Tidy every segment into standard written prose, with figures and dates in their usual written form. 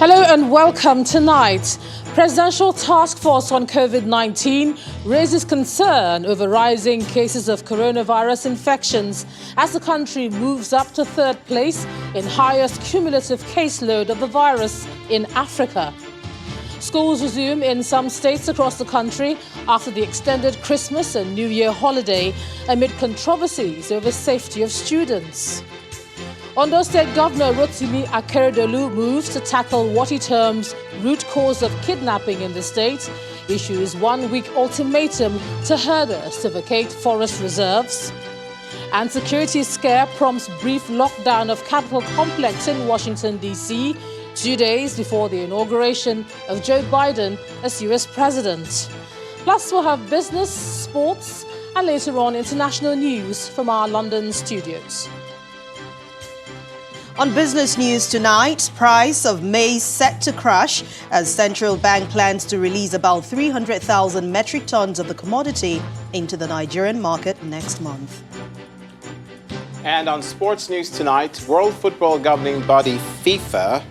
Hello and welcome tonight. Presidential Task Force on COVID-19 raises concern over rising cases of coronavirus infections as the country moves up to third place in highest cumulative caseload of the virus in Africa. Schools resume in some states across the country after the extended Christmas and New Year holiday amid controversies over safety of students. Edo State Governor Rotimi Akeredolu moves to tackle what he terms root cause of kidnapping in the state, issues 1 week ultimatum to herders to vacate forest reserves. And security scare prompts brief lockdown of Capitol complex in Washington, D.C., 2 days before the inauguration of Joe Biden as U.S. president. Plus, we'll have business, sports, and later on international news from our London studios. On business news tonight, price of maize set to crash as central bank plans to release about 300,000 metric tons of the commodity into the Nigerian market next month. And on sports news tonight, World Football governing body FIFA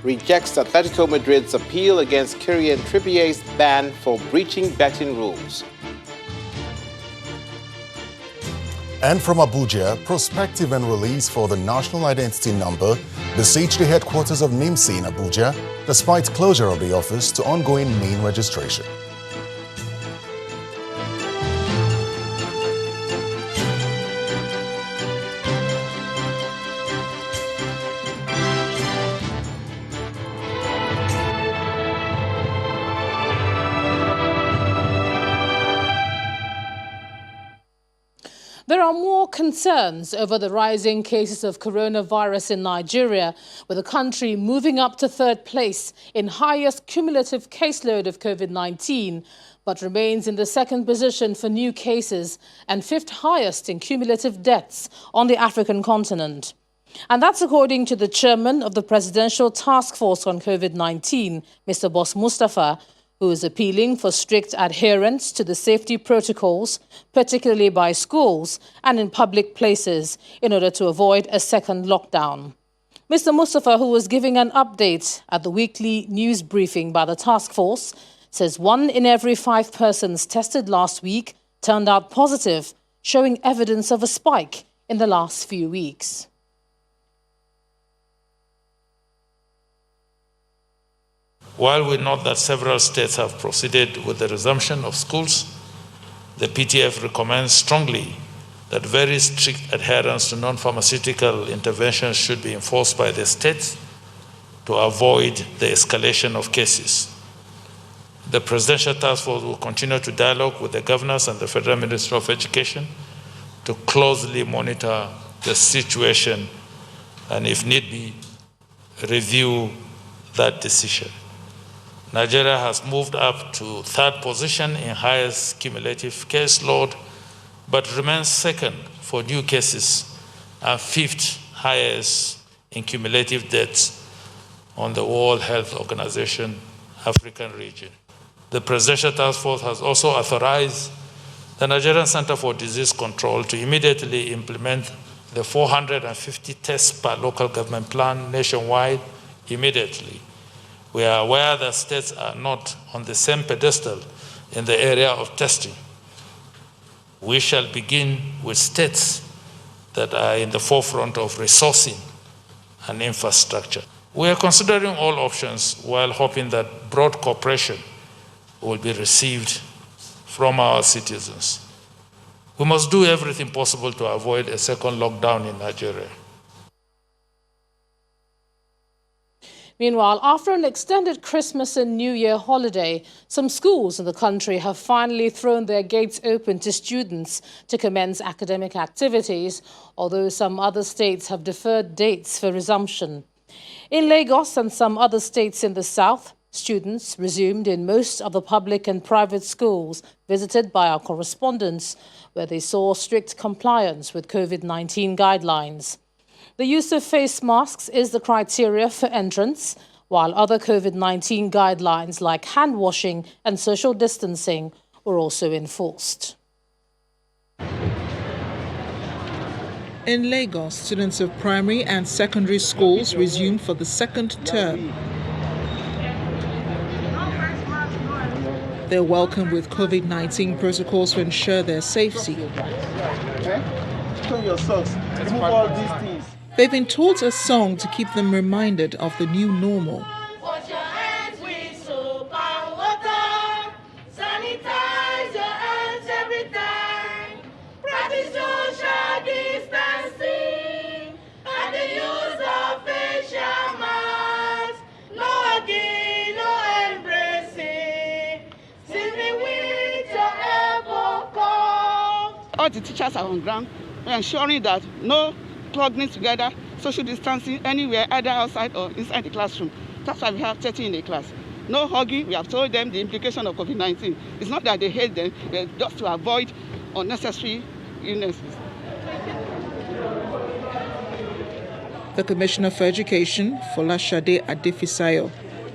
rejects Atletico Madrid's appeal against Kylian Trippier's ban for breaching betting rules. And from Abuja, prospective and release for the national identity number besieged the headquarters of NIMC in Abuja, despite closure of the office to ongoing main registration. There are more concerns over the rising cases of coronavirus in Nigeria, with the country moving up to third place in highest cumulative caseload of COVID-19, but remains in the second position for new cases and fifth highest in cumulative deaths on the African continent. And that's according to the chairman of the Presidential Task Force on COVID-19, Mr. Boss Mustafa, who is appealing for strict adherence to the safety protocols, particularly by schools and in public places, in order to avoid a second lockdown. Mr. Mustafa, who was giving an update at the weekly news briefing by the task force, says 1 in every 5 persons tested last week turned out positive, showing evidence of a spike in the last few weeks. While we note that several states have proceeded with the resumption of schools, the PTF recommends strongly that very strict adherence to non-pharmaceutical interventions should be enforced by the states to avoid the escalation of cases. The Presidential Task Force will continue to dialogue with the governors and the Federal Ministry of Education to closely monitor the situation and, if need be, review that decision. Nigeria has moved up to third position in highest cumulative case load, but remains second for new cases and fifth highest in cumulative deaths on the World Health Organization African region. The Presidential Task Force has also authorized the Nigerian Center for Disease Control to immediately implement the 450 tests per local government plan nationwide immediately. We are aware that states are not on the same pedestal in the area of testing. We shall begin with states that are in the forefront of resourcing and infrastructure. We are considering all options while hoping that broad cooperation will be received from our citizens. We must do everything possible to avoid a second lockdown in Nigeria. Meanwhile, after an extended Christmas and New Year holiday, some schools in the country have finally thrown their gates open to students to commence academic activities, although some other states have deferred dates for resumption. In Lagos and some other states in the south, students resumed in most of the public and private schools visited by our correspondents, where they saw strict compliance with COVID-19 guidelines. The use of face masks is the criteria for entrance, while other COVID-19 guidelines like hand washing and social distancing were also enforced. In Lagos, students of primary and secondary schools resumed for the second term. They're welcomed with COVID-19 protocols to ensure their safety. Clean your socks. Remove all these things. They've been taught a song to keep them reminded of the new normal. Wash your hands with soap and water. Sanitize your hands every time. Practice social distancing and the use of facial masks. No hugging, no embracing. Seasoning with your elbow cup. All the teachers are on ground, ensuring that no plugging together, social distancing anywhere, either outside or inside the classroom. That's why we have 30 in a class. No hugging. We have told them the implication of COVID-19. It's not that they hate them, just to avoid unnecessary illnesses. The Commissioner for Education, Folashade Adefisayo,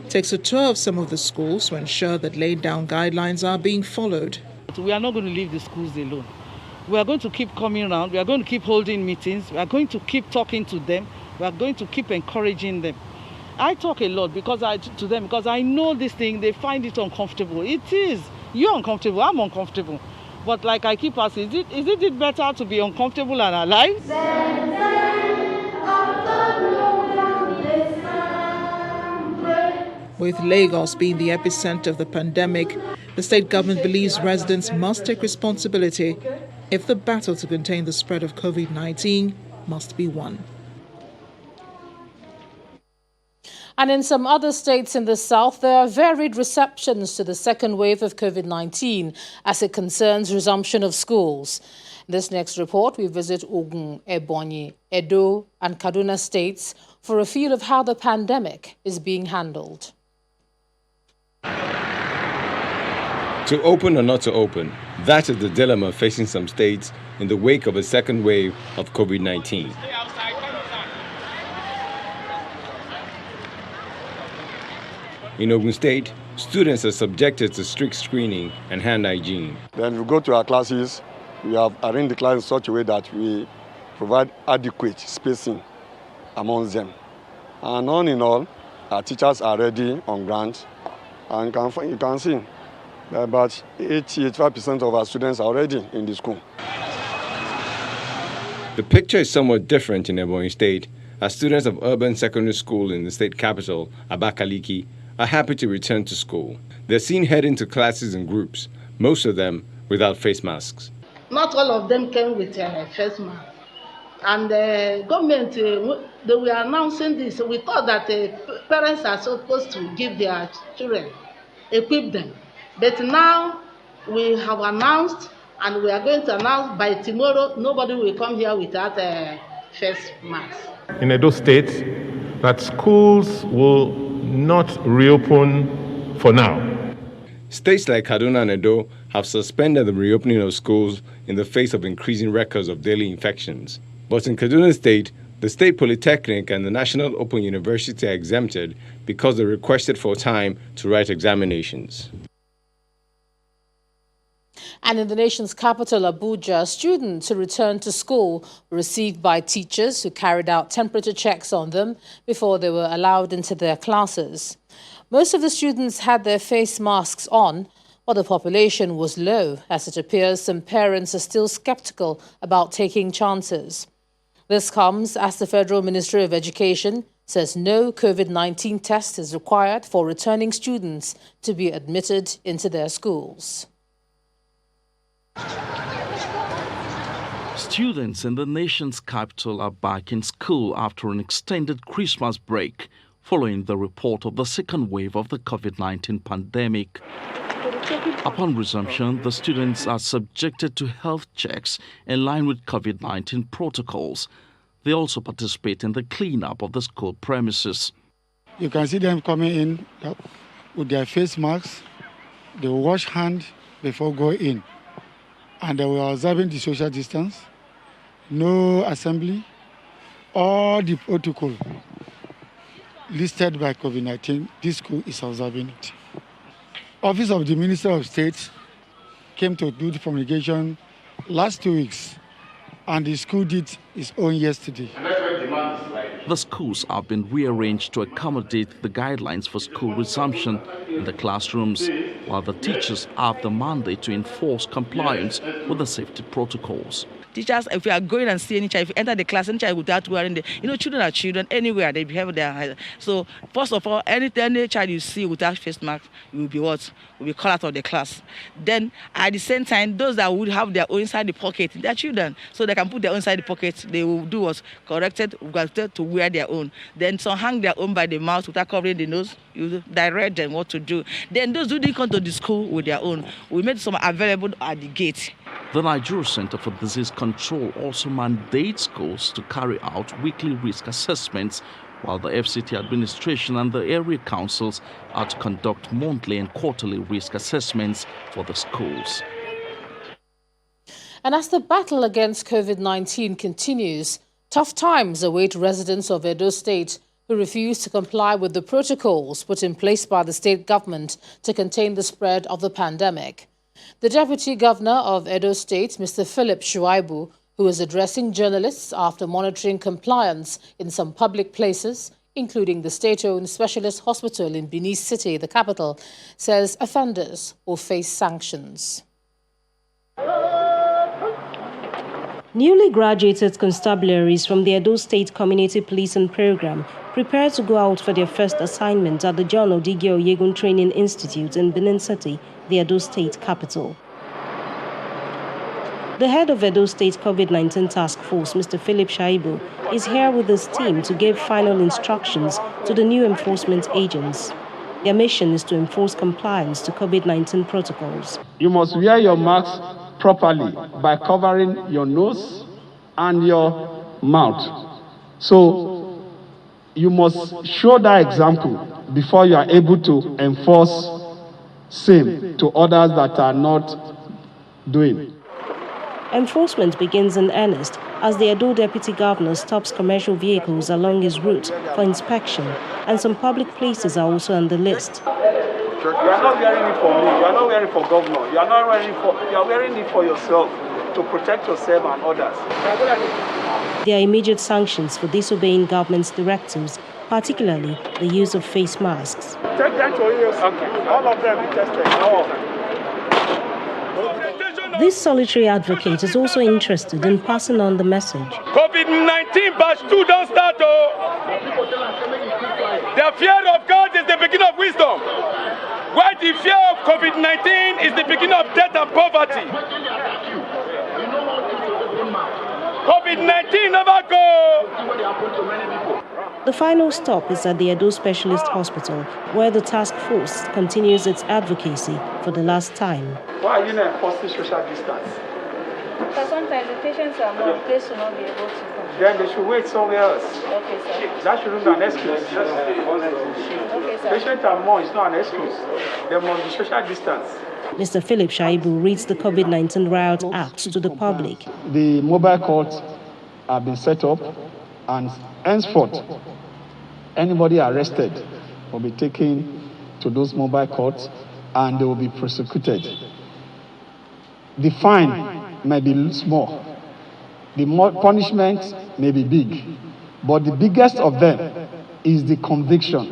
takes a tour of some of the schools to ensure that laid down guidelines are being followed. We are not going to leave the schools alone. We are going to keep coming around. We are going to keep holding meetings. We are going to keep talking to them. We are going to keep encouraging them. I talk a lot to them because I know this thing, they find it uncomfortable. It is. You're uncomfortable, I'm uncomfortable. But like I keep asking, is it better to be uncomfortable and alive? With Lagos being the epicenter of the pandemic, the state government believes residents must take responsibility if the battle to contain the spread of COVID-19 must be won. And in some other states in the south, there are varied receptions to the second wave of COVID-19 as it concerns resumption of schools. In this next report, we visit Ogun, Ebonyi, Edo and Kaduna states for a feel of how the pandemic is being handled. To open or not to open, that is the dilemma facing some states in the wake of a second wave of COVID-19. In Ogun State, students are subjected to strict screening and hand hygiene. When we go to our classes, we have arranged the class in such a way that we provide adequate spacing among them. And all in all, our teachers are ready on ground, and you can see about 80-85% of our students are already in the school. The picture is somewhat different in Ebonyi State, as students of urban secondary school in the state capital, Abakaliki, are happy to return to school. They're seen heading to classes in groups, most of them without face masks. Not all of them came with face masks. And the government, they were announcing this. We thought that parents are supposed to give their children, equip them. But now we have announced, and we are going to announce by tomorrow, nobody will come here without a face mask. In Edo State, that schools will not reopen for now. States like Kaduna and Edo have suspended the reopening of schools in the face of increasing records of daily infections. But in Kaduna State, the State Polytechnic and the National Open University are exempted because they requested for time to write examinations. And in the nation's capital, Abuja, students who returned to school were received by teachers who carried out temperature checks on them before they were allowed into their classes. Most of the students had their face masks on, while the population was low, as it appears some parents are still skeptical about taking chances. This comes as the Federal Ministry of Education says no COVID-19 test is required for returning students to be admitted into their schools. Students in the nation's capital are back in school after an extended Christmas break following the report of the second wave of the COVID-19 pandemic. Upon resumption, the students are subjected to health checks in line with COVID-19 protocols. They also participate in the cleanup of the school premises. You can see them coming in with their face masks. They wash hands before going in. And they were observing the social distance, no assembly, all the protocol listed by COVID-19, this school is observing it. Office of the Minister of State came to do the promulgation last 2 weeks, and the school did its own yesterday. And that's where demand is like. The schools have been rearranged to accommodate the guidelines for school resumption in the classrooms, while the teachers have the mandate to enforce compliance with the safety protocols. Teachers, if you are going and see any child, if you enter the class, any child without wearing the, children are children, anywhere they behave their. So first of all, any child you see without face mask, you will be what? Will be called out of the class. Then at the same time, those that would have their own inside the pocket, they are children, so they can put their own inside the pocket. They will do what? Corrected to wear their own. Then some hang their own by the mouth without covering the nose. You direct them what to do. Then those who didn't come to the school with their own, we made some available at the gate. The Nigeria Center for Disease Control also mandates schools to carry out weekly risk assessments, while the FCT administration and the area councils are to conduct monthly and quarterly risk assessments for the schools. And as the battle against COVID-19 continues, tough times await residents of Edo State who refuse to comply with the protocols put in place by the state government to contain the spread of the pandemic. The Deputy Governor of Edo State, Mr. Philip Shuaibu, who was addressing journalists after monitoring compliance in some public places, including the state-owned specialist hospital in Benin City, the capital, says offenders will face sanctions. Newly graduated constabularies from the Edo State Community Policing Program prepare to go out for their first assignment at the John Odige Oyegun Training Institute in Benin City, the Edo State capital. The head of Edo State COVID-19 Task Force, Mr. Philip Shaibu, is here with his team to give final instructions to the new enforcement agents. Their mission is to enforce compliance to COVID-19 protocols. You must wear your mask properly by covering your nose and your mouth. So you must show that example before you are able to enforce same to others that are not doing. Enforcement begins in earnest as the Edo Deputy Governor stops commercial vehicles along his route for inspection, and some public places are also on the list. You are not wearing it for me, you are not wearing it for governor, you are wearing it for yourself, to protect yourself and others. There are immediate sanctions for disobeying government's directives, particularly the use of face masks. Take them to EOC, all of them be tested. This solitary advocate is also interested in passing on the message. COVID-19 batch 2 don't start. The fear of God is the beginning of wisdom, while the fear of COVID-19 is the beginning of death and poverty. COVID-19 never go. The final stop is at the Edo Specialist Hospital, where the task force continues its advocacy for the last time. Why are you not enforcing social distance? Because sometimes the patients are more, they should not be able to come. Then they should wait somewhere else. Okay, sir. That shouldn't be an excuse. Okay, sir. Patients are more, it's not an excuse. There must be social distance. Mr. Philip Shaibu reads the COVID-19 Riot Act to the public. The mobile courts have been set up, and henceforth, anybody arrested will be taken to those mobile courts and they will be prosecuted. The fine may be small, the punishment may be big, but the biggest of them is the conviction.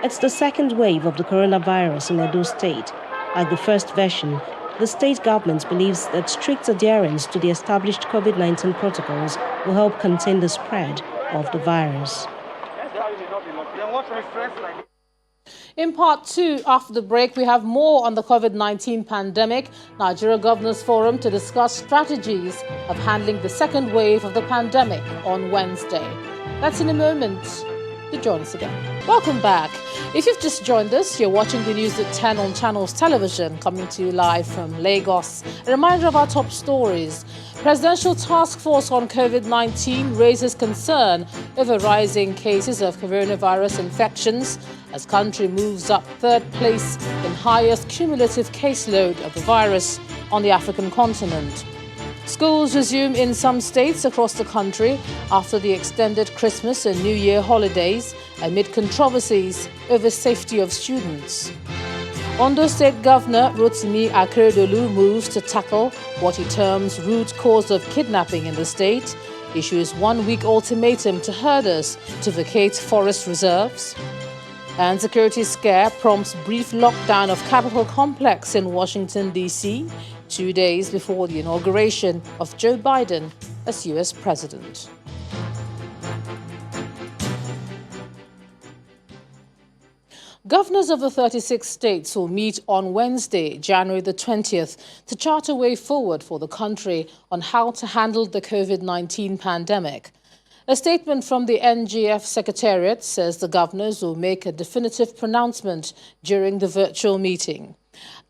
It's the second wave of the coronavirus in Edo State. Like the first version, the state government believes that strict adherence to the established COVID-19 protocols will help contain the spread of the virus. In part 2, after the break, we have more on the COVID-19 pandemic, Nigeria Governors Forum to discuss strategies of handling the second wave of the pandemic on Wednesday. That's in a moment. To join us again. Welcome back. If you've just joined us, you're watching the news at 10 on Channels Television, coming to you live from Lagos. A reminder of our top stories. Presidential Task Force on COVID-19 raises concern over rising cases of coronavirus infections as country moves up third place in highest cumulative caseload of the virus on the African continent. Schools resume in some states across the country after the extended Christmas and New Year holidays amid controversies over safety of students. Edo State Governor Rotimi Akeredolu moves to tackle what he terms root cause of kidnapping in the state. issues 1-week ultimatum to herders to vacate forest reserves. And security scare prompts brief lockdown of Capitol complex in Washington, D.C., 2 days before the inauguration of Joe Biden as U.S. president. Governors of the 36 states will meet on Wednesday, January the 20th, to chart a way forward for the country on how to handle the COVID-19 pandemic. A statement from the NGF Secretariat says the governors will make a definitive pronouncement during the virtual meeting.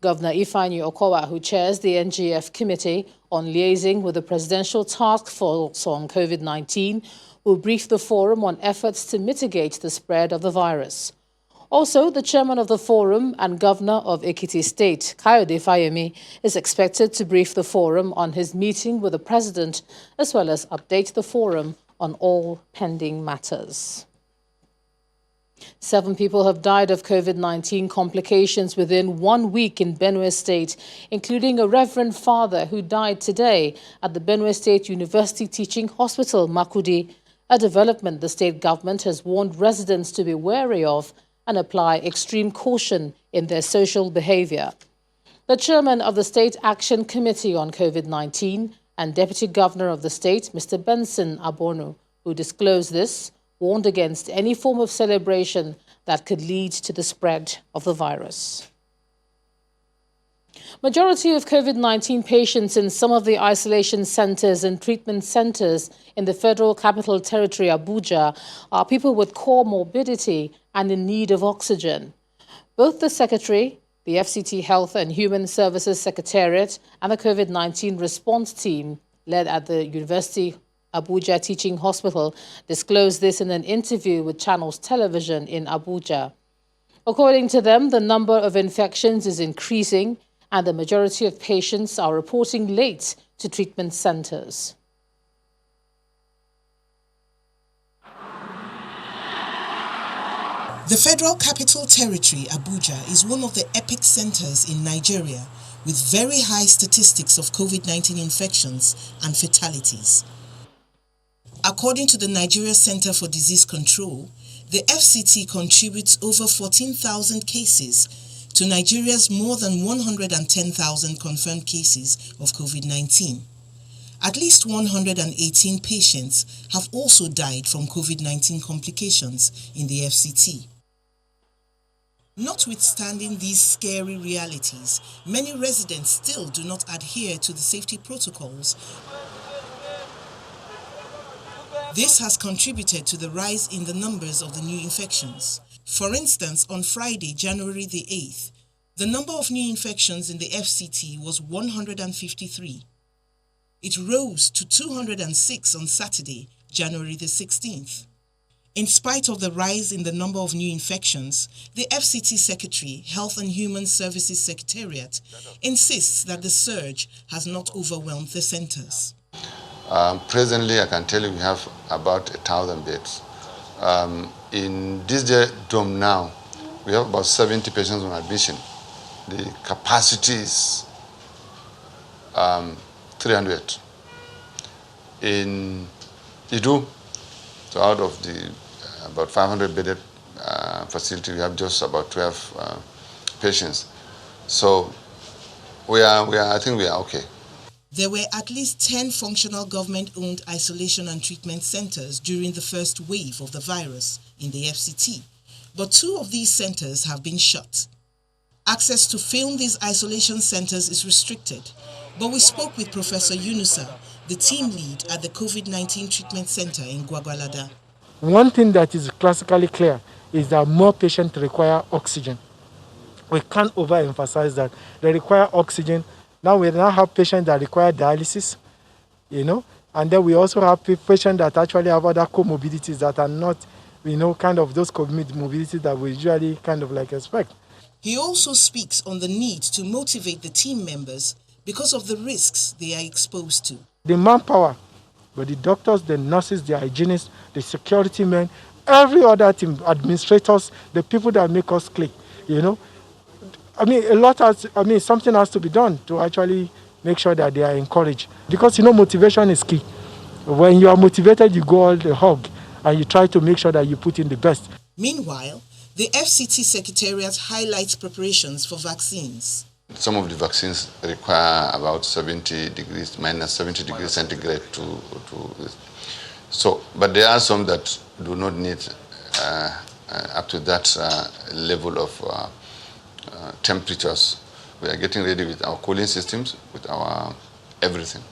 Governor Ifeanyi Okowa, who chairs the NGF Committee on liaising with the Presidential Task Force on COVID-19, will brief the forum on efforts to mitigate the spread of the virus. Also, the chairman of the forum and governor of Ekiti State, Kayode Fayemi, is expected to brief the forum on his meeting with the president, as well as update the forum on all pending matters. 7 people have died of COVID-19 complications within 1 week in Benue State, including a Reverend Father who died today at the Benue State University Teaching Hospital, Makudi, a development the state government has warned residents to be wary of and apply extreme caution in their social behavior. The chairman of the State Action Committee on COVID-19 and Deputy Governor of the state, Mr. Benson Abonu, who disclosed this, warned against any form of celebration that could lead to the spread of the virus. Majority of COVID-19 patients in some of the isolation centers and treatment centers in the Federal Capital Territory, Abuja, are people with comorbidity and in need of oxygen. Both the Secretary, the FCT Health and Human Services Secretariat, and the COVID-19 response team led at the University Abuja Teaching Hospital disclosed this in an interview with Channels Television in Abuja. According to them, the number of infections is increasing and the majority of patients are reporting late to treatment centers. The Federal Capital Territory, Abuja, is one of the epic centers in Nigeria with very high statistics of COVID-19 infections and fatalities. According to the Nigeria Center for Disease Control, the FCT contributes over 14,000 cases to Nigeria's more than 110,000 confirmed cases of COVID-19. At least 118 patients have also died from COVID-19 complications in the FCT. Notwithstanding these scary realities, many residents still do not adhere to the safety protocols. This has contributed to the rise in the numbers of the new infections. For instance, on Friday, January the 8th, the number of new infections in the FCT was 153. It rose to 206 on Saturday, January the 16th. In spite of the rise in the number of new infections, the FCT Secretary, Health and Human Services Secretariat, insists that the surge has not overwhelmed the centers. Presently, I can tell you we have about 1,000 beds. In this dome now, we have about 70 patients on admission. The capacity is 300. In Edo, so out of the about 500 bedded facility, we have just about 12 patients. So I think we are okay. There were at least 10 functional government-owned isolation and treatment centers during the first wave of the virus in the FCT, but 2 of these centers have been shut. Access to film these isolation centers is restricted, but we spoke with Professor Yunusa, the team lead at the COVID-19 treatment center in Gwagwalada. One thing that is classically clear is that more patients require oxygen. We can't overemphasize that. They require oxygen. Now we now have patients that require dialysis, and then we also have patients that actually have other comorbidities that are not, kind of those comorbidities that we usually kind of like expect. He also speaks on the need to motivate the team members because of the risks they are exposed to. The manpower, but the doctors, the nurses, the hygienists, the security men, every other team, administrators, the people that make us click, something has to be done to actually make sure that they are encouraged. Because, motivation is key. When you are motivated, you go all the hog and you try to make sure that you put in the best. Meanwhile, the FCT Secretariat highlights preparations for vaccines. Some of the vaccines require about 70 degrees, minus 70 degrees centigrade to so, but there are some that do not need up to that level of temperatures. We are getting ready with our cooling systems, with our everything.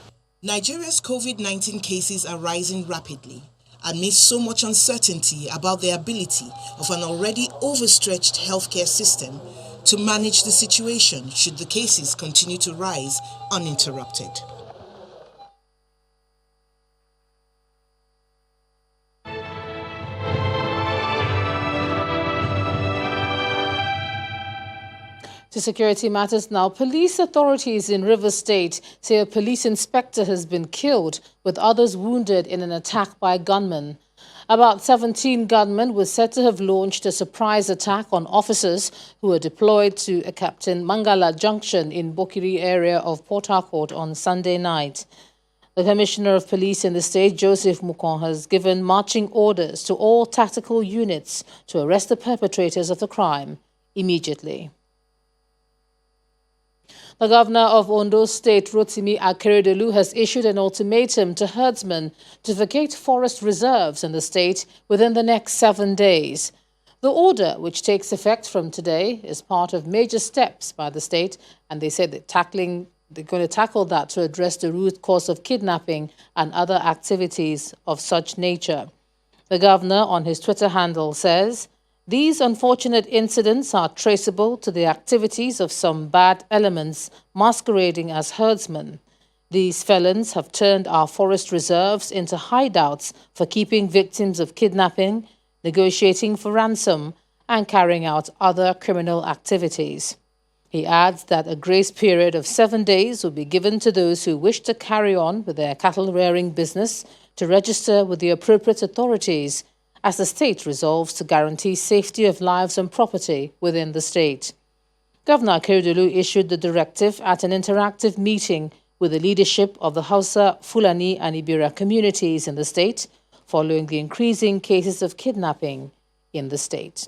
Nigeria's COVID-19 cases are rising rapidly amidst so much uncertainty about the ability of an already overstretched healthcare system to manage the situation should the cases continue to rise uninterrupted. To security matters now, police authorities in Rivers State say a police inspector has been killed with others wounded in an attack by gunmen. About 17 gunmen were said to have launched a surprise attack on officers who were deployed to Captain Mangala Junction in Bokiri area of Port Harcourt on Sunday night. The Commissioner of Police in the state, Joseph Mukon, has given marching orders to all tactical units to arrest the perpetrators of the crime immediately. The governor of Edo State, Rotimi Akeredolu, has issued an ultimatum to herdsmen to vacate forest reserves in the state within the next 7 days. The order, which takes effect from today, is part of major steps by the state, and they said that they're going to tackle that to address the root cause of kidnapping and other activities of such nature. The governor, on his Twitter handle, says, "These unfortunate incidents are traceable to the activities of some bad elements masquerading as herdsmen. These felons have turned our forest reserves into hideouts for keeping victims of kidnapping, negotiating for ransom, and carrying out other criminal activities." He adds that a grace period of 7 days will be given to those who wish to carry on with their cattle rearing business to register with the appropriate authorities as the state resolves to guarantee safety of lives and property within the state. Governor Akeredolu issued the directive at an interactive meeting with the leadership of the Hausa, Fulani and Ibira communities in the state, following the increasing cases of kidnapping in the state.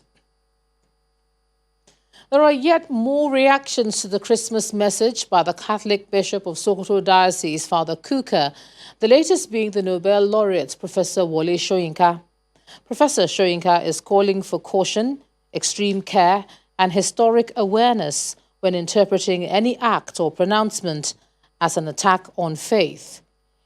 There are yet more reactions to the Christmas message by the Catholic Bishop of Sokoto Diocese, Father Kuka, the latest being the Nobel laureate, Professor Wole Soyinka. Professor Soyinka is calling for caution, extreme care, and historic awareness when interpreting any act or pronouncement as an attack on faith.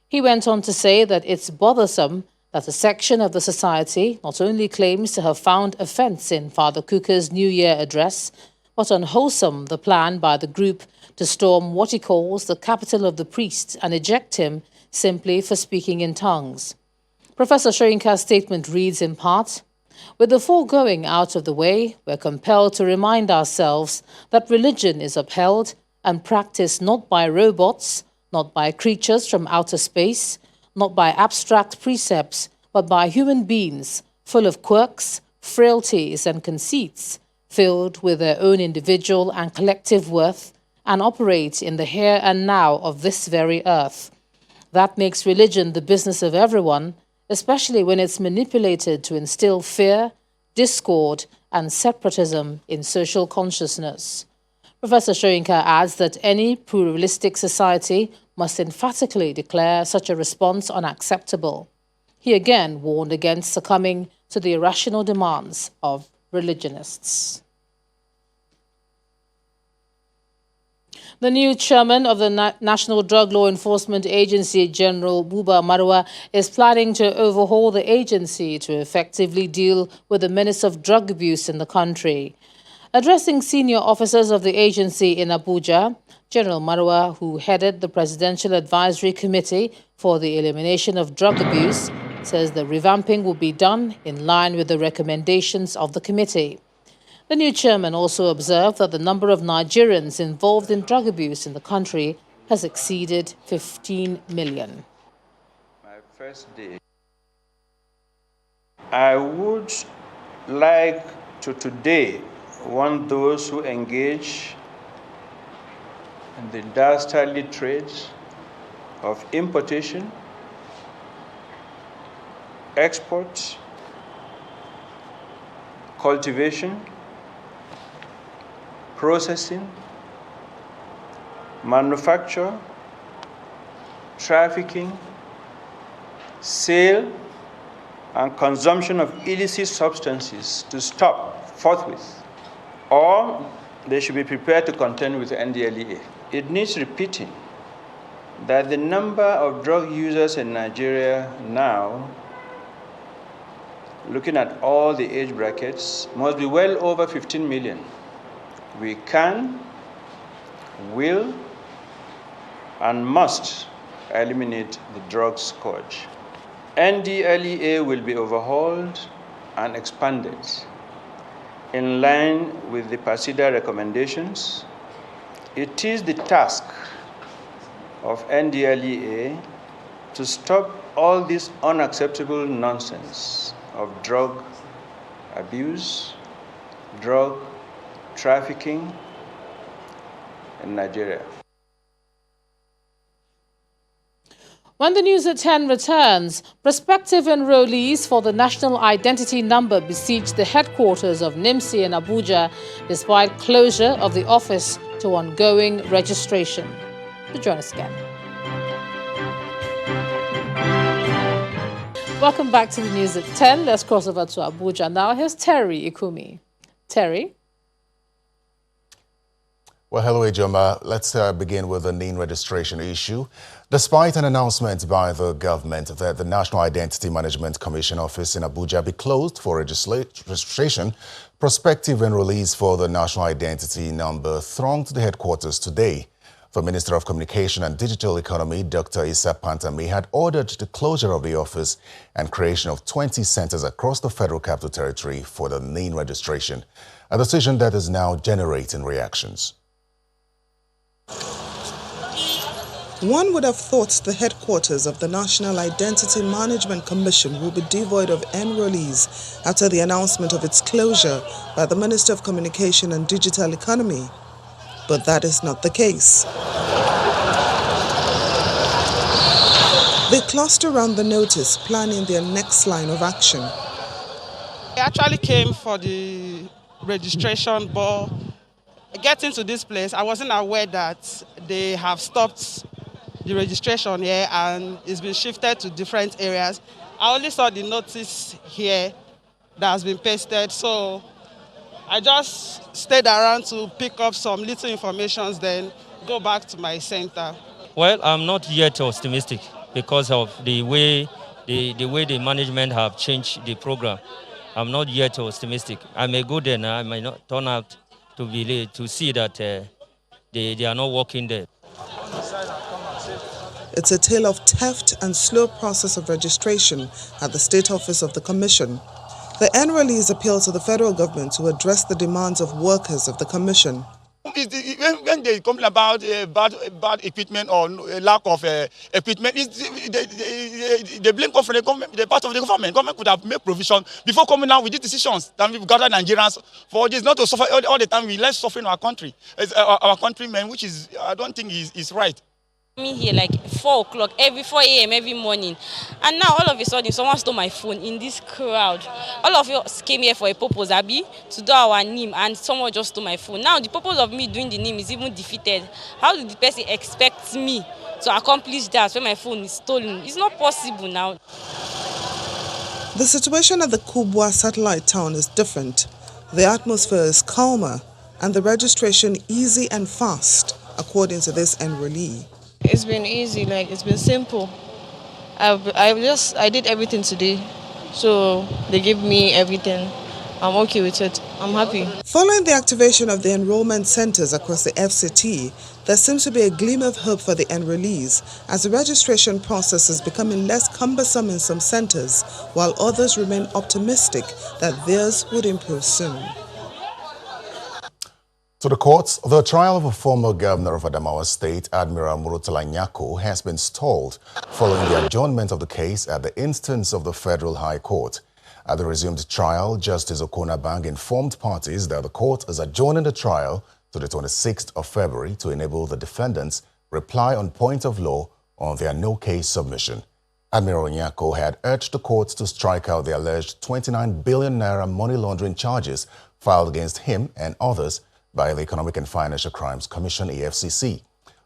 He went on to say that it's bothersome that a section of the society not only claims to have found offense in Father Kuka's New Year address, but unwholesome the plan by the group to storm what he calls the capital of the priest and eject him simply for speaking in tongues. Professor Soyinka's statement reads in part, "With the foregoing out of the way, we're compelled to remind ourselves that religion is upheld and practiced not by robots, not by creatures from outer space, not by abstract precepts, but by human beings full of quirks, frailties, and conceits, filled with their own individual and collective worth, and operate in the here and now of this very earth. That makes religion the business of everyone, especially when it's manipulated to instill fear, discord, and separatism in social consciousness." Professor Soyinka adds that any pluralistic society must emphatically declare such a response unacceptable. He again warned against succumbing to the irrational demands of religionists. The new chairman of the National Drug Law Enforcement Agency, General Buba Marwa, is planning to overhaul the agency to effectively deal with the menace of drug abuse in the country. Addressing senior officers of the agency in Abuja, General Marwa, who headed the Presidential Advisory Committee for the Elimination of Drug Abuse, says the revamping will be done in line with the recommendations of the committee. The new chairman also observed that the number of Nigerians involved in drug abuse in the country has exceeded 15 million. My first day, I would like to today warn those who engage in the dastardly trade of importation, export, cultivation, processing, manufacture, trafficking, sale, and consumption of illicit substances to stop forthwith, or they should be prepared to contend with the NDLEA. It needs repeating that the number of drug users in Nigeria now, looking at all the age brackets, must be well over 15 million. We can, will, and must eliminate the drug scourge. NDLEA will be overhauled and expanded in line with the PACIDA recommendations. It is the task of NDLEA to stop all this unacceptable nonsense of drug abuse, drug trafficking in Nigeria. When the news at 10 returns, prospective enrollees for the national identity number besieged the headquarters of NIMC in Abuja despite closure of the office to ongoing registration. To join us again. Welcome back to the news at 10. Let's cross over to Abuja now. Here's Terry Ikumi. Terry? Well, hello, Ejoma. Let's begin with the NIN registration issue. Despite an announcement by the government that the National Identity Management Commission office in Abuja be closed for registration, prospective enrollees for the National Identity number thronged the headquarters today. The Minister of Communication and Digital Economy, Dr. Issa Pantami, had ordered the closure of the office and creation of 20 centers across the Federal Capital Territory for the NIN registration, a decision that is now generating reactions. One would have thought the headquarters of the National Identity Management Commission will be devoid of enrollees after the announcement of its closure by the Minister of Communication and Digital Economy. But that is not the case. They cluster around the notice, planning their next line of action. I actually came for the registration, but getting to this place, I wasn't aware that they have stopped the registration here and it's been shifted to different areas. I only saw the notice here that has been pasted, so I just stayed around to pick up some little information, then go back to my center. Well, I'm not yet optimistic because of the way the management have changed the program. I'm not yet optimistic. I may go there now, I may not turn out to be late to see that they are not working there. It's a tale of theft and slow process of registration at the State Office of the Commission. The enrollees appeal to the federal government to address the demands of workers of the Commission. When they complain about bad equipment or lack of equipment, they blame government, the part of the government. Government could have made provision before coming out with these decisions. Then we've gathered Nigerians for this, not to suffer all the time. We let suffering our country, our countrymen, which is I don't think is right. Me here like 4 o'clock, every 4 a.m. every morning, and now all of a sudden someone stole my phone in this crowd. All of us came here for a purpose, Abi, to do our NIM, and someone just stole my phone. Now the purpose of me doing the NIM is even defeated. How did the person expect me to accomplish that when my phone is stolen? It's not possible now. The situation at the Kubwa satellite town is different. The atmosphere is calmer and the registration easy and fast, according to this enrollee. It's been easy, like it's been simple. I did everything today, so they give me everything. I'm okay with it. I'm happy. Following the activation of the enrollment centers across the FCT, there seems to be a glimmer of hope for the enrollees as the registration process is becoming less cumbersome in some centers, while others remain optimistic that theirs would improve soon. To the courts, the trial of a former governor of Adamawa State, Admiral Murtala Nyako, has been stalled following the adjournment of the case at the instance of the Federal High Court. At the resumed trial, Justice Okonabang informed parties that the court is adjourning the trial to the 26th of February to enable the defendants reply on point of law on their no-case submission. Admiral Nyako had urged the courts to strike out the alleged 29 billion naira money laundering charges filed against him and others by the Economic and Financial Crimes Commission, EFCC.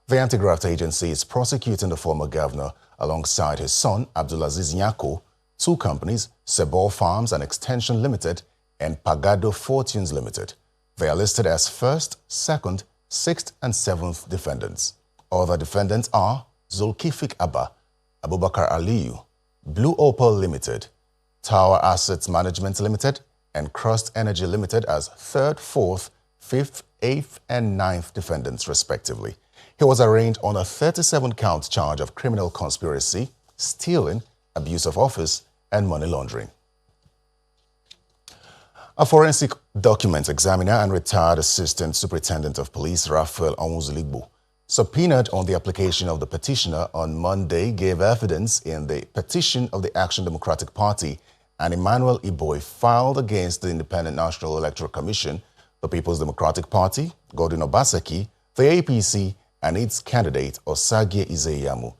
The anti-graft agency is prosecuting the former governor alongside his son, Abdulaziz Nyako, two companies, Sebor Farms and Extension Limited and Pagado Fortunes Limited. They are listed as first, second, sixth and seventh defendants. Other defendants are Zulkifik Abba, Abubakar Aliyu, Blue Opal Limited, Tower Assets Management Limited, and Crust Energy Limited as third, fourth, fifth, eighth, and ninth defendants, respectively. He was arraigned on a 37-count charge of criminal conspiracy, stealing, abuse of office, and money laundering. A forensic documents examiner and retired Assistant Superintendent of Police Raphael Onwuzuligbo, subpoenaed on the application of the petitioner on Monday, gave evidence in the petition of the Action Democratic Party and Emmanuel Iboy filed against the Independent National Electoral Commission, the People's Democratic Party, Godwin Obaseki, the APC, and its candidate Osagie Izeyamu.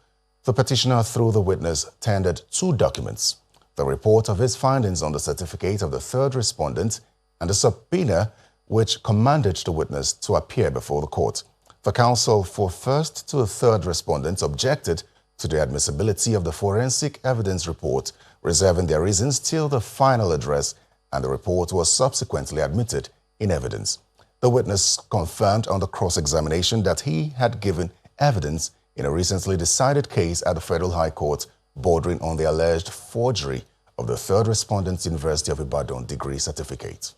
The petitioner, through the witness, tendered two documents: the report of his findings on the certificate of the third respondent and the subpoena which commanded the witness to appear before the court. The counsel for first to third respondents objected to the admissibility of the forensic evidence report, reserving their reasons till the final address, and the report was subsequently admitted in evidence. The witness confirmed on the cross-examination that he had given evidence in a recently decided case at the Federal High Court bordering on the alleged forgery of the third respondent's University of Ibadan degree certificate.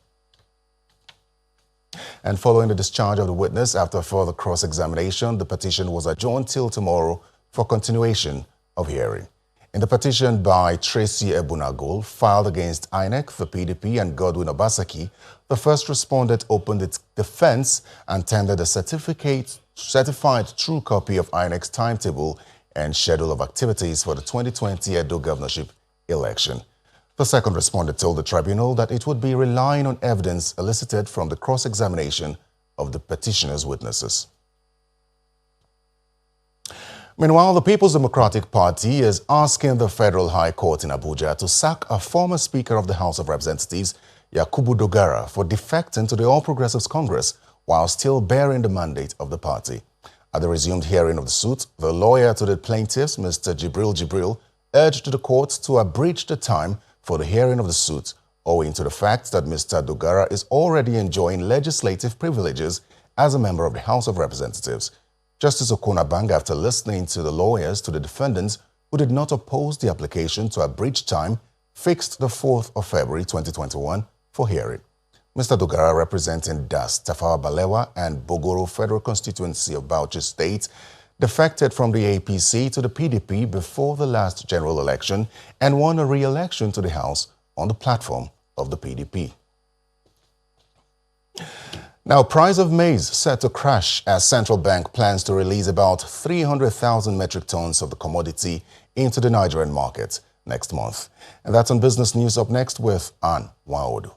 And following the discharge of the witness after further cross-examination, the petition was adjourned till tomorrow for continuation of hearing. In the petition by Tracy Ebunagul, filed against INEC, the PDP, and Godwin Obaseki, the first respondent opened its defense and tendered a certified true copy of INEC's timetable and schedule of activities for the 2020 Edo governorship election. The second respondent told the tribunal that it would be relying on evidence elicited from the cross-examination of the petitioner's witnesses. Meanwhile, the People's Democratic Party is asking the Federal High Court in Abuja to sack a former Speaker of the House of Representatives, Yakubu Dogara, for defecting to the All Progressives Congress while still bearing the mandate of the party. At the resumed hearing of the suit, the lawyer to the plaintiffs, Mr. Jibril, urged the court to abridge the time for the hearing of the suit, owing to the fact that Mr. Dogara is already enjoying legislative privileges as a member of the House of Representatives. Justice Okunabang, after listening to the lawyers to the defendants who did not oppose the application to abridge time, fixed the 4th of February 2021 for hearing. Mr. Dogara, representing Das, Tafawa Balewa, and Bogoro Federal Constituency of Bauchi State, defected from the APC to the PDP before the last general election and won a re-election to the House on the platform of the PDP. Now, price of maize set to crash as central bank plans to release about 300,000 metric tons of the commodity into the Nigerian market next month. And that's on Business News. Up next with Ann Waodu.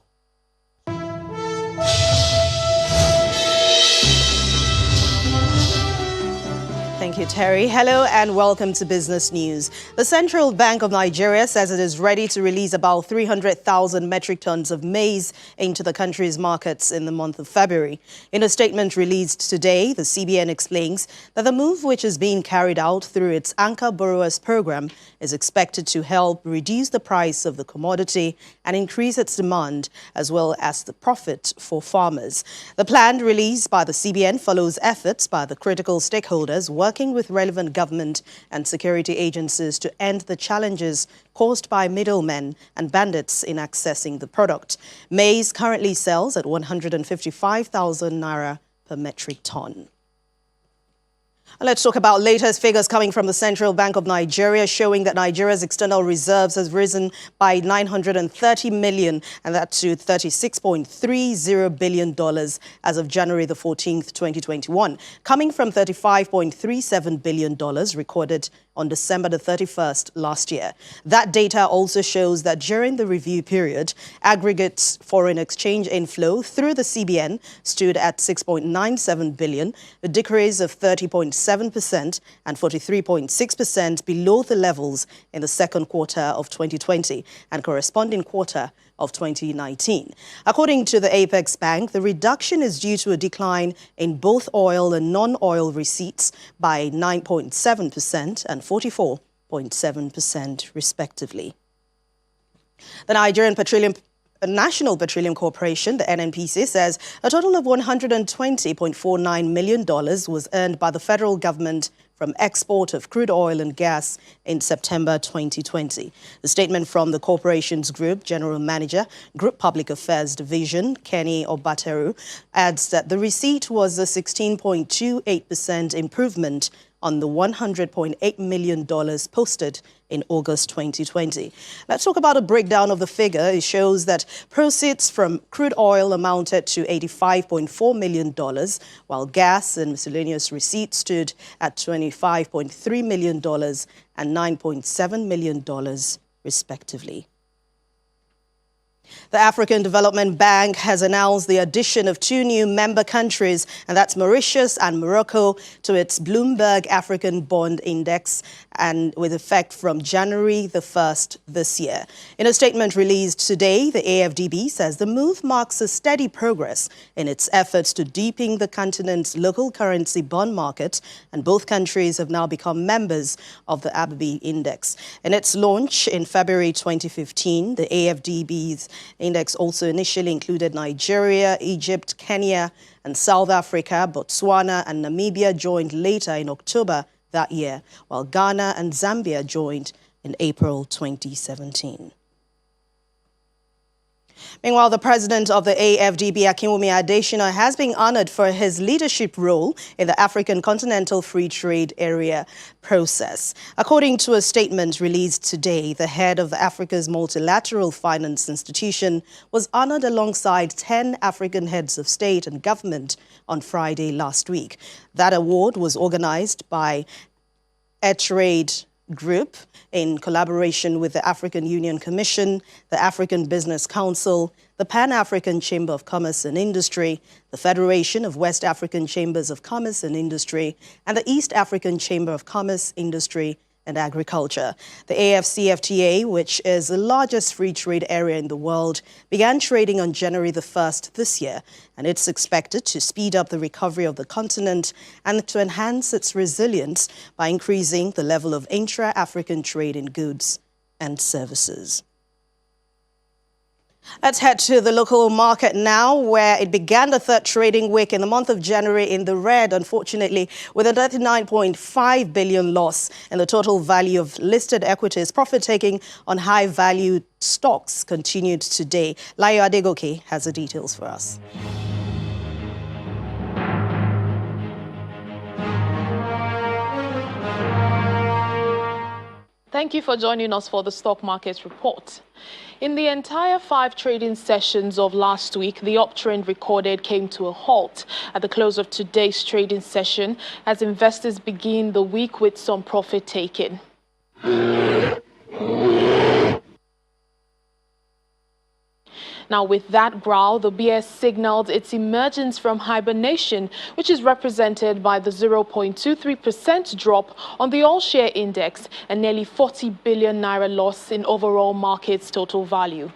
Thank you, Terry. Hello and welcome to Business News. The Central Bank of Nigeria says it is ready to release about 300,000 metric tons of maize into the country's markets in the month of February. In a statement released today, the CBN explains that the move, which is being carried out through its Anchor Borrowers Program, is expected to help reduce the price of the commodity and increase its demand, as well as the profit for farmers. The planned release by the CBN follows efforts by the critical stakeholders working with relevant government and security agencies to end the challenges caused by middlemen and bandits in accessing the product. Maize currently sells at 155,000 naira per metric ton. Let's talk about latest figures coming from the Central Bank of Nigeria showing that Nigeria's external reserves has risen by 930 million, and that to $36.30 billion as of January the 14th, 2021, coming from $35.37 billion recorded on December the 31st last year. That data also shows that during the review period, aggregate foreign exchange inflow through the CBN stood at 6.97 billion, a decrease of 30.6 43.7% and 43.6% below the levels in the second quarter of 2020 and corresponding quarter of 2019. According to the Apex Bank, the reduction is due to a decline in both oil and non-oil receipts by 9.7% and 44.7% respectively. The Nigerian National Petroleum Corporation, the NNPC, says a total of $120.49 million was earned by the federal government from export of crude oil and gas in September 2020. The statement from the corporation's Group General Manager, Group Public Affairs Division, Kenny Obateru, adds that the receipt was a 16.28% improvement on the $100.8 million posted in August 2020. Let's talk about a breakdown of the figure. It shows that proceeds from crude oil amounted to $85.4 million, while gas and miscellaneous receipts stood at $25.3 million and $9.7 million, respectively. The African Development Bank has announced the addition of 2 new member countries, and that's Mauritius and Morocco, to its Bloomberg African Bond Index, and with effect from January the 1st this year. In a statement released today, the AFDB says the move marks a steady progress in its efforts to deepen the continent's local currency bond market, and both countries have now become members of the ABB Index. In its launch in February 2015, the AFDB's index also initially included Nigeria, Egypt, Kenya, and South Africa. Botswana and Namibia joined later in October that year, while Ghana and Zambia joined in April 2017. Meanwhile, the president of the AFDB, Akinwumi Adesina, has been honored for his leadership role in the African Continental Free Trade Area process. According to a statement released today, the head of Africa's Multilateral Finance Institution was honored alongside 10 African heads of state and government on Friday last week. That award was organized by Trade Group in collaboration with the African Union Commission, the African Business Council, the Pan-African Chamber of Commerce and Industry, the Federation of West African Chambers of Commerce and Industry, and the East African Chamber of Commerce, Industry and Agriculture. The AFCFTA, which is the largest free trade area in the world, began trading on January the 1st this year, and it's expected to speed up the recovery of the continent and to enhance its resilience by increasing the level of intra-African trade in goods and services. Let's head to the local market now, where it began the third trading week in the month of January in the red, unfortunately, with a 39.5 billion loss in the total value of listed equities. Profit-taking on high-value stocks continued today. Layo Adegoke has the details for us. Thank you for joining us for the Stock Market Report. In the entire 5 trading sessions of last week, the uptrend recorded came to a halt at the close of today's trading session as investors begin the week with some profit taking. Now, with that growl, the BS signaled its emergence from hibernation, which is represented by the 0.23% drop on the all-share index and nearly 40 billion naira loss in overall market's total value.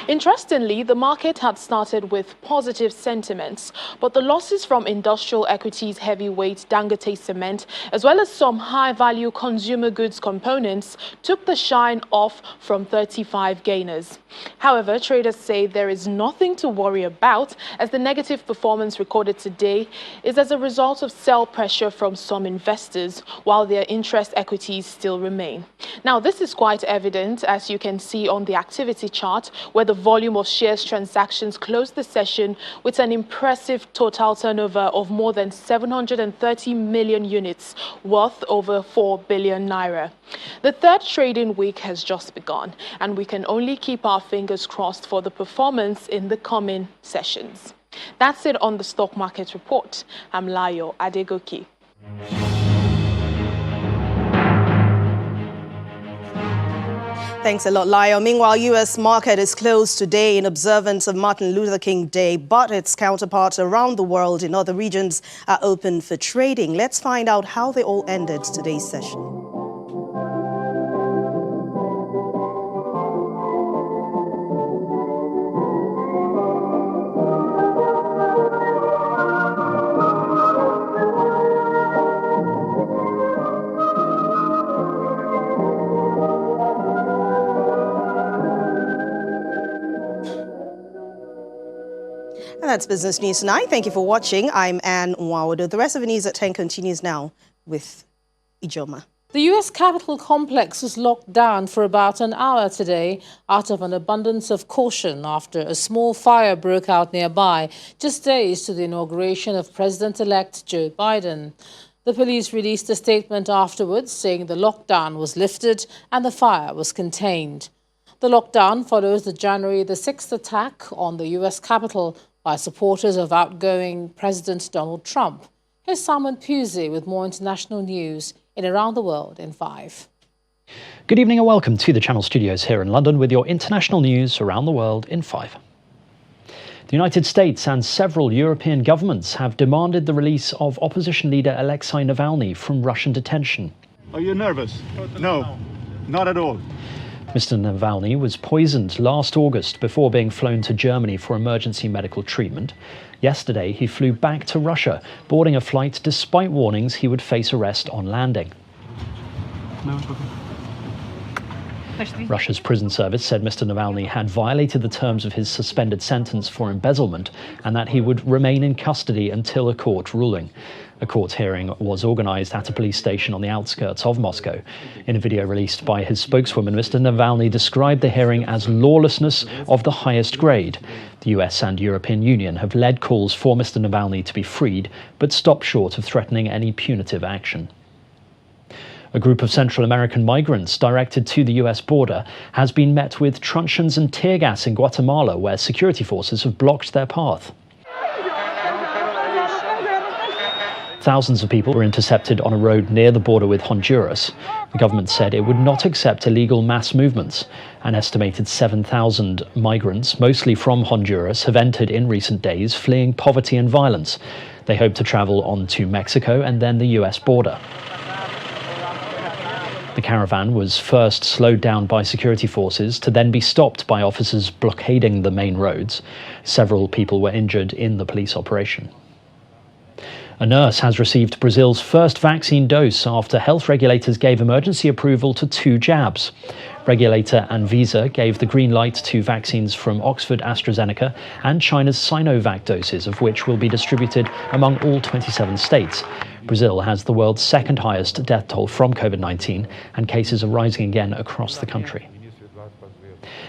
Interestingly, the market had started with positive sentiments, but the losses from industrial equities heavyweight Dangote Cement, as well as some high-value consumer goods components, took the shine off from 35 gainers. However, traders say there is nothing to worry about, as the negative performance recorded today is as a result of sell pressure from some investors, while their interest equities still remain. Now, this is quite evident, as you can see on the activity chart, where the volume of shares transactions closed the session with an impressive total turnover of more than 730 million units, worth over 4 billion naira. The third trading week has just begun, and we can only keep our fingers crossed for the performance in the coming sessions. That's it on the Stock Market Report. I'm Layo Adegoke. Thanks a lot, Lyle. Meanwhile, U.S. market is closed today in observance of Martin Luther King Day, but its counterparts around the world in other regions are open for trading. Let's find out how they all ended today's session. And that's Business News Tonight. Thank you for watching. I'm Anne Nwawodo. The rest of the news at 10 continues now with Ijoma. The U.S. Capitol complex was locked down for about an hour today out of an abundance of caution after a small fire broke out nearby just days to the inauguration of President-elect Joe Biden. The police released a statement afterwards saying the lockdown was lifted and the fire was contained. The lockdown follows the January the 6th attack on the U.S. Capitol by supporters of outgoing President Donald Trump. Here's Simon Pusey with more international news in Around the World in 5. Good evening and welcome to the Channel Studios here in London with your international news around the world in 5. The United States and several European governments have demanded the release of opposition leader Alexei Navalny from Russian detention. Are you nervous? No, not at all. Mr. Navalny was poisoned last August before being flown to Germany for emergency medical treatment. Yesterday, he flew back to Russia, boarding a flight despite warnings he would face arrest on landing. Russia's prison service said Mr. Navalny had violated the terms of his suspended sentence for embezzlement and that he would remain in custody until a court ruling. A court hearing was organised at a police station on the outskirts of Moscow. In a video released by his spokeswoman, Mr. Navalny described the hearing as lawlessness of the highest grade. The US and European Union have led calls for Mr. Navalny to be freed, but stopped short of threatening any punitive action. A group of Central American migrants directed to the US border has been met with truncheons and tear gas in Guatemala, where security forces have blocked their path. Thousands of people were intercepted on a road near the border with Honduras. The government said it would not accept illegal mass movements. An estimated 7,000 migrants, mostly from Honduras, have entered in recent days, fleeing poverty and violence. They hope to travel on to Mexico and then the US border. The caravan was first slowed down by security forces to then be stopped by officers blockading the main roads. Several people were injured in the police operation. A nurse has received Brazil's first vaccine dose after health regulators gave emergency approval to 2 jabs. Regulator Anvisa gave the green light to vaccines from Oxford AstraZeneca and China's Sinovac doses, of which will be distributed among all 27 states. Brazil has the world's second highest death toll from COVID-19, and cases are rising again across the country.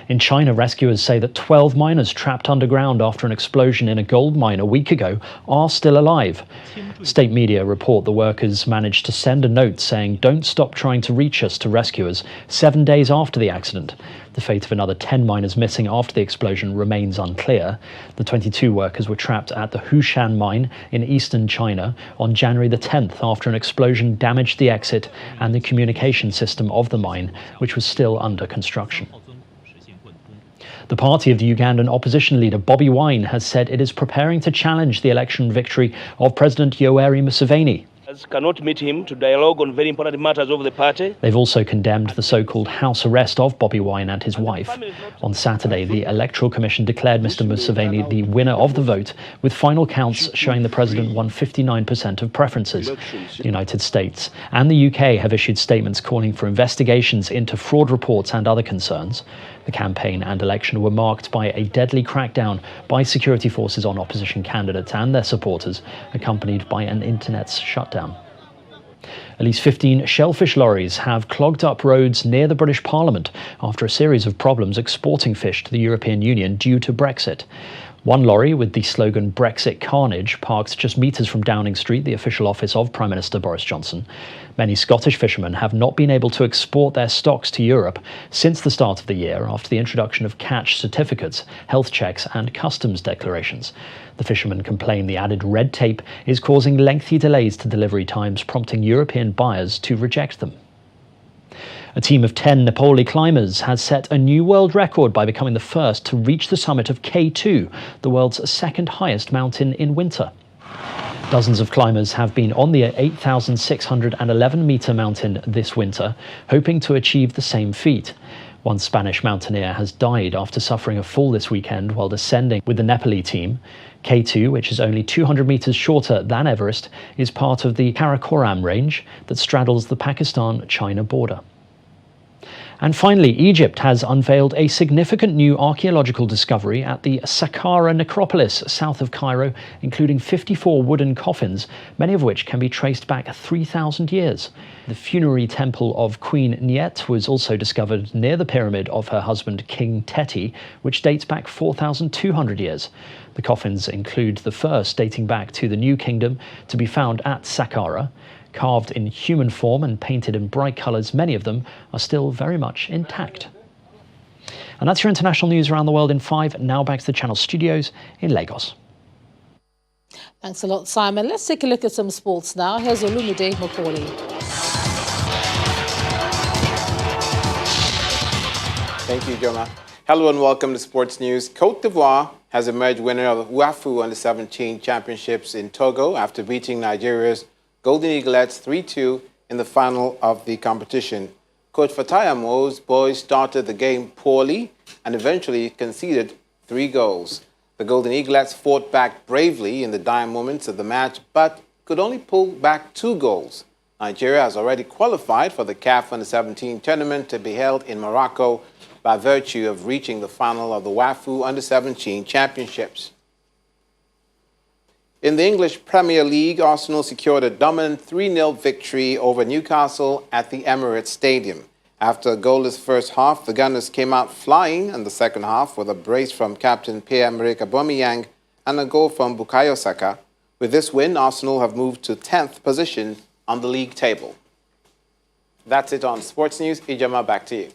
In China, rescuers say that 12 miners trapped underground after an explosion in a gold mine a week ago are still alive. State media report the workers managed to send a note saying, "Don't stop trying to reach us," to rescuers 7 days after the accident. The fate of another 10 miners missing after the explosion remains unclear. The 22 workers were trapped at the Hushan mine in eastern China on January the 10th after an explosion damaged the exit and the communication system of the mine, which was still under construction. The party of the Ugandan opposition leader Bobi Wine has said it is preparing to challenge the election victory of President Yoweri Museveni. Cannot meet him to dialogue on very important matters of the party. They've also condemned the so-called house arrest of Bobi Wine and his wife. On Saturday, the Electoral Commission declared Mr. Museveni the winner of the vote, with final counts showing the president won 59% of preferences. The United States and the UK have issued statements calling for investigations into fraud reports and other concerns. The campaign and election were marked by a deadly crackdown by security forces on opposition candidates and their supporters, accompanied by an internet shutdown. At least 15 shellfish lorries have clogged up roads near the British Parliament after a series of problems exporting fish to the European Union due to Brexit. One lorry with the slogan Brexit Carnage parked just metres from Downing Street, the official office of Prime Minister Boris Johnson. Many Scottish fishermen have not been able to export their stocks to Europe since the start of the year after the introduction of catch certificates, health checks and customs declarations. The fishermen complain the added red tape is causing lengthy delays to delivery times, prompting European buyers to reject them. A team of 10 Nepali climbers has set a new world record by becoming the first to reach the summit of K2, the world's second highest mountain in winter. Dozens of climbers have been on the 8,611-metre mountain this winter, hoping to achieve the same feat. One Spanish mountaineer has died after suffering a fall this weekend while descending with the Nepali team. K2, which is only 200 metres shorter than Everest, is part of the Karakoram range that straddles the Pakistan-China border. And finally, Egypt has unveiled a significant new archaeological discovery at the Saqqara necropolis south of Cairo, including 54 wooden coffins, many of which can be traced back 3,000 years. The funerary temple of Queen Niet was also discovered near the pyramid of her husband King Teti, which dates back 4,200 years. The coffins include the first dating back to the New Kingdom to be found at Saqqara. Carved in human form and painted in bright colours, many of them are still very much intact. And that's your international news around the world in 5. Now back to the Channel studios in Lagos. Thanks a lot, Simon. Let's take a look at some sports now. Here's Olumide Macaulay. Thank you, Joma. Hello and welcome to Sports News. Côte d'Ivoire has emerged winner of the WAFU Under-17 Championships in Togo after beating Nigeria's Golden Eaglettes 3-2 in the final of the competition. Coach Fatai Amo's boys started the game poorly and eventually conceded 3 goals. The Golden Eaglettes fought back bravely in the dying moments of the match, but could only pull back 2 goals. Nigeria has already qualified for the CAF Under-17 tournament to be held in Morocco by virtue of reaching the final of the WAFU Under-17 Championships. In the English Premier League, Arsenal secured a dominant 3-0 victory over Newcastle at the Emirates Stadium. After a goalless first half, the Gunners came out flying in the second half with a brace from captain Pierre-Emerick Aubameyang and a goal from Bukayo Saka. With this win, Arsenal have moved to 10th position on the league table. That's it on Sports News. Ijama, back to you.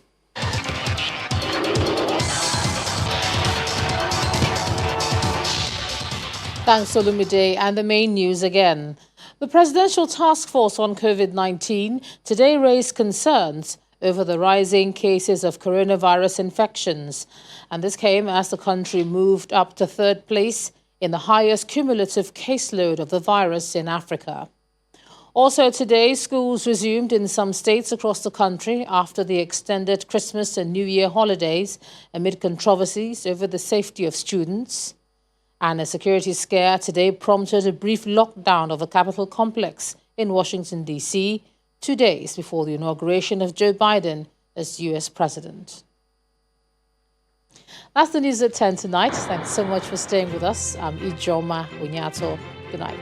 Thanks, Olumide. And the main news again. The Presidential Task Force on COVID-19 today raised concerns over the rising cases of coronavirus infections. And this came as the country moved up to 3rd place in the highest cumulative caseload of the virus in Africa. Also today, schools resumed in some states across the country after the extended Christmas and New Year holidays amid controversies over the safety of students. And a security scare today prompted a brief lockdown of the Capitol complex in Washington, D.C., 2 days before the inauguration of Joe Biden as U.S. President. That's the news at 10 tonight. Thanks so much for staying with us. I'm Ijoma Unyato. Good night.